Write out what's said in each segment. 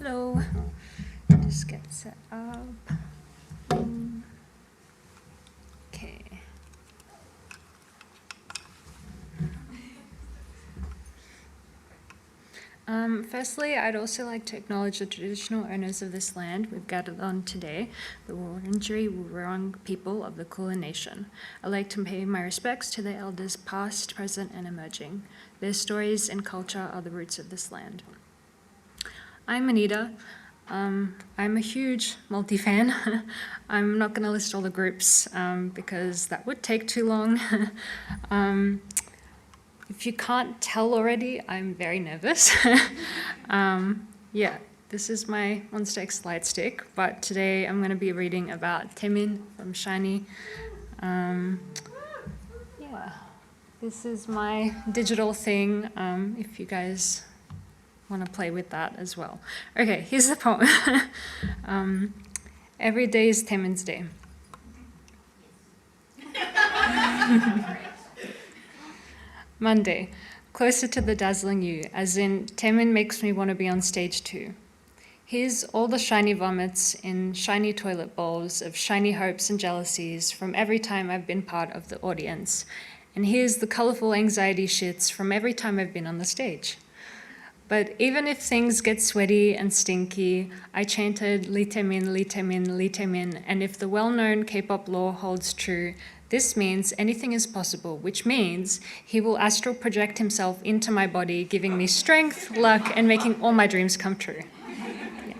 Hello. Just get set up. Okay. Firstly, I'd also like to acknowledge the traditional owners of this land we've gathered on today, the Wurundjeri Wurrung people of the Kulin Nation. I'd like to pay my respects to their elders past, present, and emerging. Their stories and culture are the roots of this land. I'm Anita. I'm a huge multi-fan. I'm not going to list all the groups because that would take too long. If you can't tell already, I'm very nervous. Yeah, this is my Monster X slide stick, but today I'm going to be reading about Taemin from SHINee. Yeah, this is my digital thing, if you guys want to play with that as well. Okay, here's the poem. Every day is Taemin's day. Monday, closer to the dazzling you, as in Taemin makes me want to be on stage too. Here's all the shiny vomits in shiny toilet bowls of shiny hopes and jealousies from every time I've been part of the audience. And here's the colorful anxiety shits from every time I've been on the stage. But even if things get sweaty and stinky, I chanted Lee Taemin, Lee Taemin, Lee Taemin, and if the well-known K-pop lore holds true, this means anything is possible, which means he will astral project himself into my body, giving me strength, luck, and making all my dreams come true. Yeah.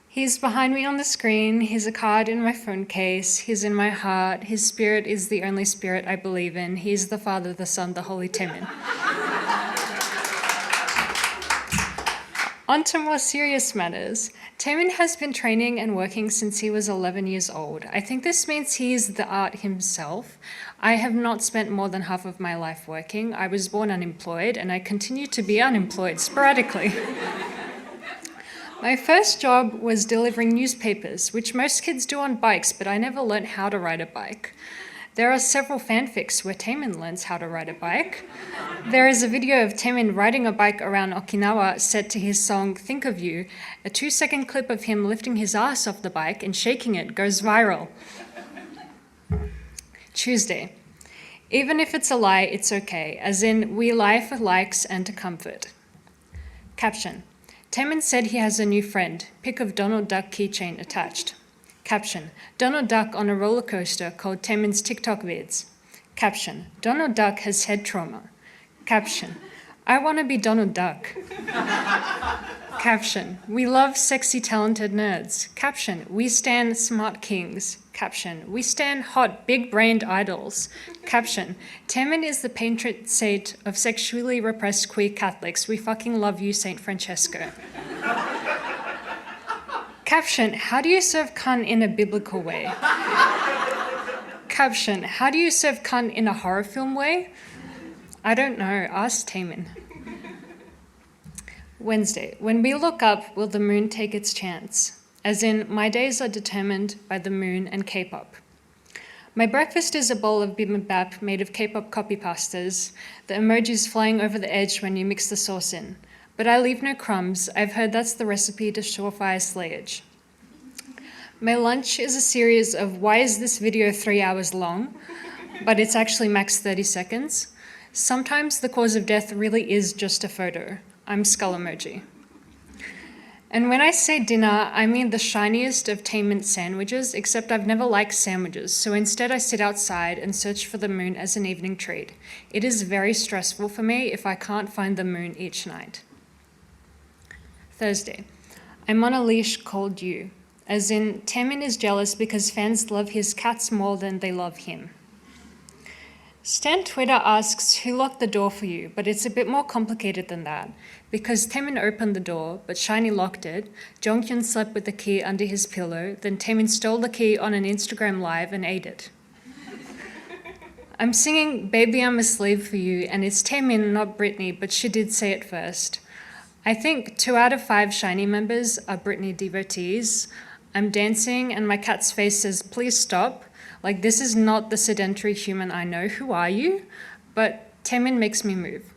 He's behind me on the screen, he's a card in my phone case, he's in my heart, his spirit is the only spirit I believe in, he's the Father, the Son, the Holy Taemin. On to more serious matters. Taemin has been training and working since he was 11 years old. I think this means he is the art himself. I have not spent more than half of my life working. I was born unemployed and I continue to be unemployed sporadically. My first job was delivering newspapers, which most kids do on bikes, but I never learnt how to ride a bike. There are several fanfics where Taemin learns how to ride a bike. There is a video of Taemin riding a bike around Okinawa set to his song Think of You. A 2-second clip of him lifting his ass off the bike and shaking it goes viral. Tuesday. Even if it's a lie, it's okay, as in we lie for likes and to comfort. Caption. Taemin said he has a new friend. Pic of Donald Duck keychain attached. Caption, Donald Duck on a roller coaster called Taemin's TikTok vids. Caption, Donald Duck has head trauma. Caption, I want to be Donald Duck. Caption, we love sexy talented nerds. Caption, we stan smart kings. Caption, we stan hot big-brained idols. Caption, Taemin is the patron saint of sexually repressed queer Catholics. We fucking love you, Saint Francesco. Caption, how do you serve cunt in a biblical way? Caption, how do you serve cunt in a horror film way? I don't know, ask Taemin. Wednesday, when we look up, will the moon take its chance? As in, my days are determined by the moon and K-pop. My breakfast is a bowl of bibimbap made of K-pop copy pastas, the emojis flying over the edge when you mix the sauce in. But I leave no crumbs. I've heard that's the recipe to surefire slayage. My lunch is a series of why is this video 3 hours long, but it's actually max 30 seconds. Sometimes the cause of death really is just a photo. I'm skull emoji. And when I say dinner, I mean the shiniest of Taemin sandwiches, except I've never liked sandwiches, so instead I sit outside and search for the moon as an evening treat. It is very stressful for me if I can't find the moon each night. Thursday, I'm on a leash called you, as in Taemin is jealous because fans love his cats more than they love him. Stan Twitter asks who locked the door for you, but it's a bit more complicated than that, because Taemin opened the door, but SHINee locked it, Jonghyun slept with the key under his pillow, then Taemin stole the key on an Instagram live and ate it. I'm singing Baby I'm a Slave for You, and it's Taemin, not Britney, but she did say it first. I think 2 out of 5 SHINee members are Britney devotees. I'm dancing and my cat's face says, please stop. Like, this is not the sedentary human I know. Who are you? But Taemin makes me move.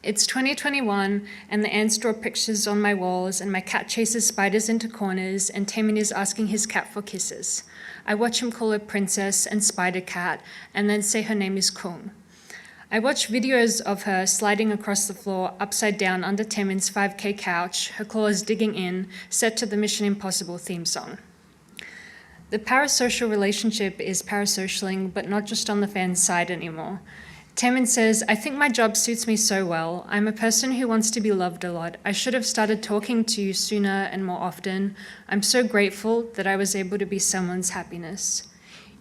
It's 2021, and the ants draw pictures on my walls, and my cat chases spiders into corners, and Taemin is asking his cat for kisses. I watch him call her princess and spider cat, and then say her name is Kung. I watch videos of her sliding across the floor upside down under Taemin's 5K couch, her claws digging in, set to the Mission Impossible theme song. The parasocial relationship is parasocialing, but not just on the fan's side anymore. Taemin says, I think my job suits me so well. I'm a person who wants to be loved a lot. I should have started talking to you sooner and more often. I'm so grateful that I was able to be someone's happiness.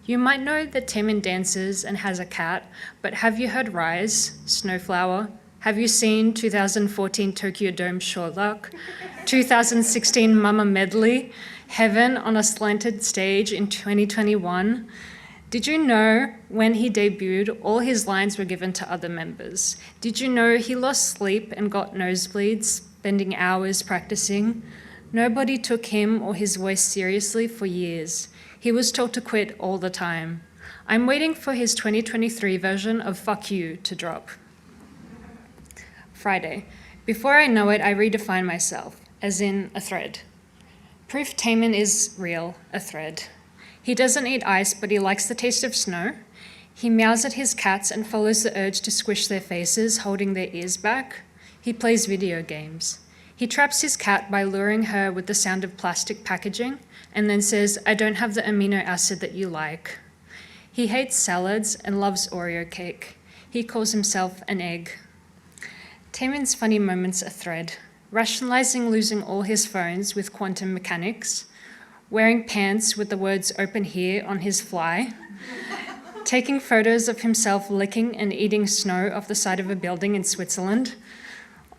You might know that Taemin dances and has a cat, but have you heard Rise, Snowflower? Have you seen 2014 Tokyo Dome Sure Luck? 2016 Mama Medley? Heaven on a Slanted Stage in 2021? Did you know when he debuted, all his lines were given to other members? Did you know he lost sleep and got nosebleeds, spending hours practicing? Nobody took him or his voice seriously for years. He was told to quit all the time. I'm waiting for his 2023 version of Fuck You to drop. Friday. Before I know it, I redefine myself, as in a thread. Proof Taemin is real, a thread. He doesn't eat ice, but he likes the taste of snow. He meows at his cats and follows the urge to squish their faces, holding their ears back. He plays video games. He traps his cat by luring her with the sound of plastic packaging, and then says, I don't have the amino acid that you like. He hates salads and loves Oreo cake. He calls himself an egg. Taemin's funny moments are thread. Rationalizing losing all his phones with quantum mechanics, wearing pants with the words open here on his fly, taking photos of himself licking and eating snow off the side of a building in Switzerland,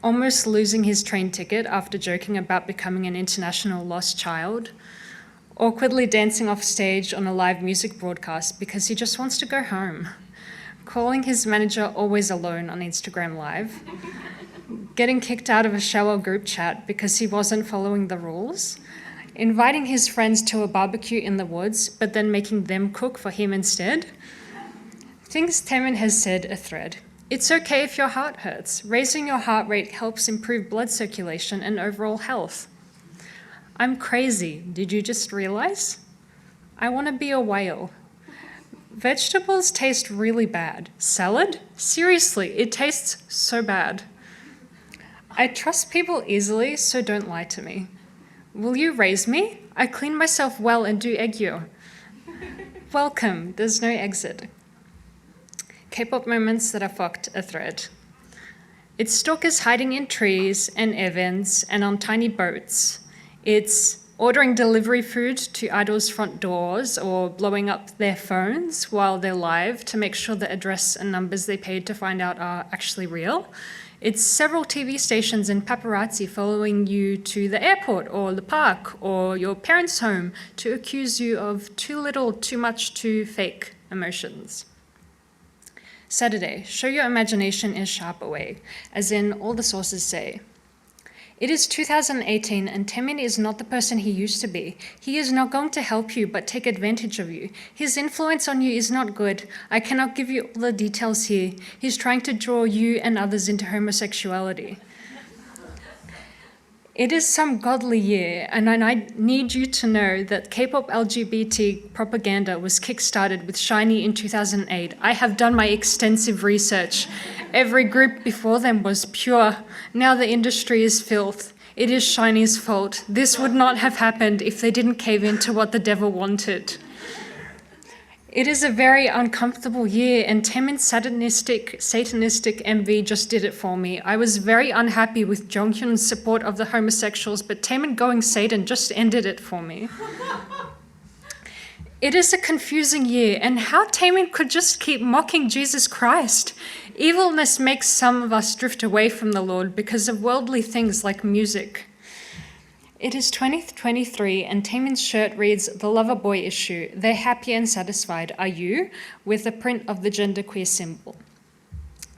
almost losing his train ticket after joking about becoming an international lost child, awkwardly dancing off stage on a live music broadcast because he just wants to go home, calling his manager always alone on Instagram Live, getting kicked out of a shower group chat because he wasn't following the rules, inviting his friends to a barbecue in the woods, but then making them cook for him instead. Things Taemin has said are thread. It's okay if your heart hurts. Raising your heart rate helps improve blood circulation and overall health. I'm crazy. Did you just realize? I want to be a whale. Vegetables taste really bad. Salad? Seriously, it tastes so bad. I trust people easily, so don't lie to me. Will you raise me? I clean myself well and do egyo. Welcome, there's no exit. K-pop moments that are fucked a thread. It's stalkers hiding in trees and events and on tiny boats. It's ordering delivery food to idols' front doors or blowing up their phones while they're live to make sure the address and numbers they paid to find out are actually real. It's several TV stations and paparazzi following you to the airport or the park or your parents' home to accuse you of too little, too much, too fake emotions. Saturday, show your imagination in a sharper way, as in all the sources say. It is 2018 and Taemin is not the person he used to be. He is not going to help you but take advantage of you. His influence on you is not good. I cannot give you all the details here. He's trying to draw you and others into homosexuality. It is some godly year, and I need you to know that K-pop LGBT propaganda was kickstarted with SHINee in 2008. I have done my extensive research. Every group before them was pure. Now the industry is filth. It is SHINee's fault. This would not have happened if they didn't cave into what the devil wanted. It is a very uncomfortable year, and Taemin's satanistic envy just did it for me. I was very unhappy with Jonghyun's support of the homosexuals, but Taemin going Satan just ended it for me. It is a confusing year, and how Taemin could just keep mocking Jesus Christ. Evilness makes some of us drift away from the Lord because of worldly things like music. It is 2023 and Taemin's shirt reads, The Lover Boy issue, they're happy and satisfied, are you? With a print of the genderqueer symbol.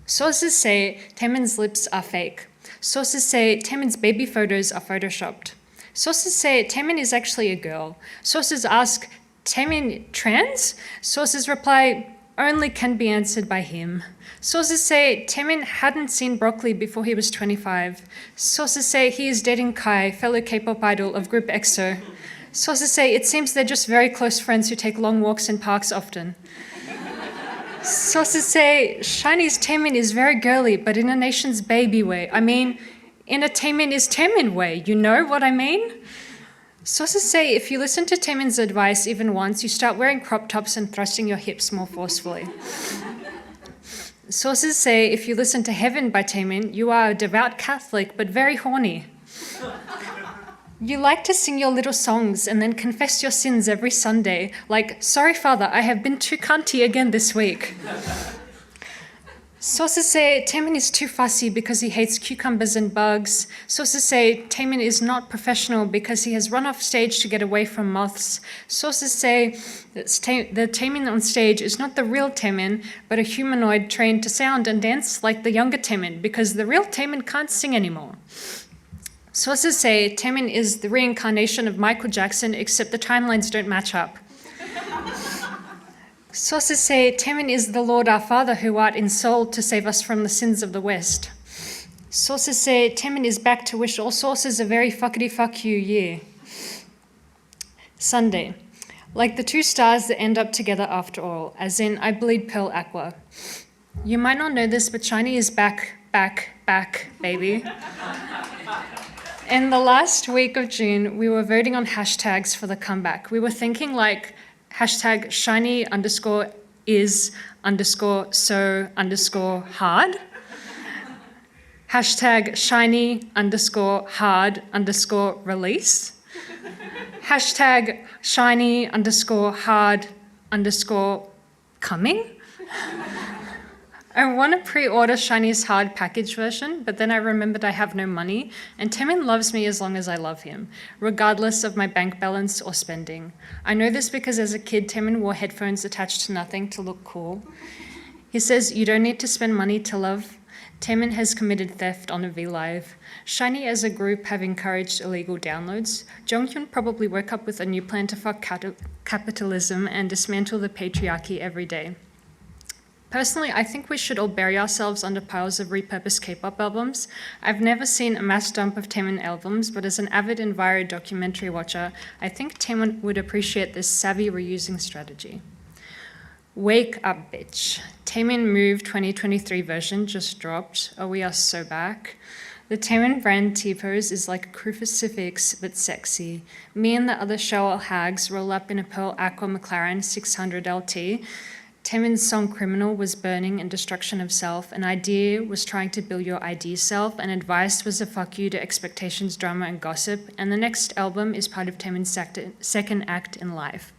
Sources say Taemin's lips are fake. Sources say Taemin's baby photos are photoshopped. Sources say Taemin is actually a girl. Sources ask, Taemin trans? Sources reply, only can be answered by him. Sources say Taemin hadn't seen broccoli before he was 25. Sources say he is dating Kai, fellow K-pop idol of Group EXO. Sources say it seems they're just very close friends who take long walks in parks often. Sources say SHINee's Taemin is very girly, but in a nation's baby way. I mean, in a Taemin is Taemin way, you know what I mean? Sources say if you listen to Taemin's advice even once, you start wearing crop tops and thrusting your hips more forcefully. Sources say if you listen to Heaven by Taemin, you are a devout Catholic but very horny. You like to sing your little songs and then confess your sins every Sunday, like, sorry father, I have been too cunty again this week. Sources say Taemin is too fussy because he hates cucumbers and bugs. Sources say Taemin is not professional because he has run off stage to get away from moths. Sources say that the Taemin on stage is not the real Taemin, but a humanoid trained to sound and dance like the younger Taemin because the real Taemin can't sing anymore. Sources say Taemin is the reincarnation of Michael Jackson, except the timelines don't match up. Sources say Taemin is the Lord our Father who art in soul to save us from the sins of the West. Sources say Taemin is back to wish all sources a very fuckity fuck you year. Sunday. Like the two stars that end up together after all, as in I bleed Pearl Aqua. You might not know this, but SHINee is back, baby. In the last week of June, we were voting on hashtags for the comeback. We were thinking like, hashtag SHINee_is_so_hard. Hashtag SHINee_hard_release. Hashtag SHINee_hard_coming. I want to pre-order SHINee's hard package version, but then I remembered I have no money, and Taemin loves me as long as I love him, regardless of my bank balance or spending. I know this because as a kid, Taemin wore headphones attached to nothing to look cool. He says, you don't need to spend money to love. Taemin has committed theft on a V-Live. SHINee as a group have encouraged illegal downloads. Jonghyun probably woke up with a new plan to fuck capitalism and dismantle the patriarchy every day. Personally, I think we should all bury ourselves under piles of repurposed K-pop albums. I've never seen a mass dump of Taemin albums, but as an avid Enviro documentary watcher, I think Taemin would appreciate this savvy reusing strategy. Wake up, bitch. Taemin Move 2023 version just dropped. Oh, we are so back. The Taemin brand T-pose is like a crucifix, but sexy. Me and the other shower hags roll up in a Pearl Aqua McLaren 600 LT. Taemin's song Criminal was burning and destruction of self. An idea was trying to build your ID self, and advice was a fuck you to expectations, drama, and gossip. And the next album is part of Taemin's second act in life.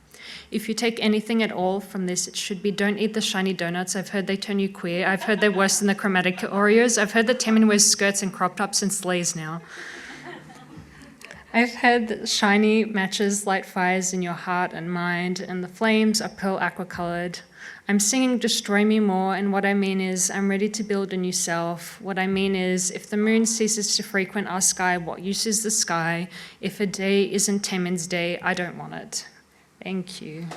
If you take anything at all from this, it should be don't eat the shiny donuts. I've heard they turn you queer. I've heard they're worse than the chromatic Oreos. I've heard that Taemin wears skirts and crop tops and slays now. I've heard that SHINee matches light fires in your heart and mind, and the flames are pearl aqua colored. I'm singing Destroy Me More, and what I mean is I'm ready to build a new self. What I mean is if the moon ceases to frequent our sky, what use is the sky? If a day isn't Taemin's day, I don't want it. Thank you.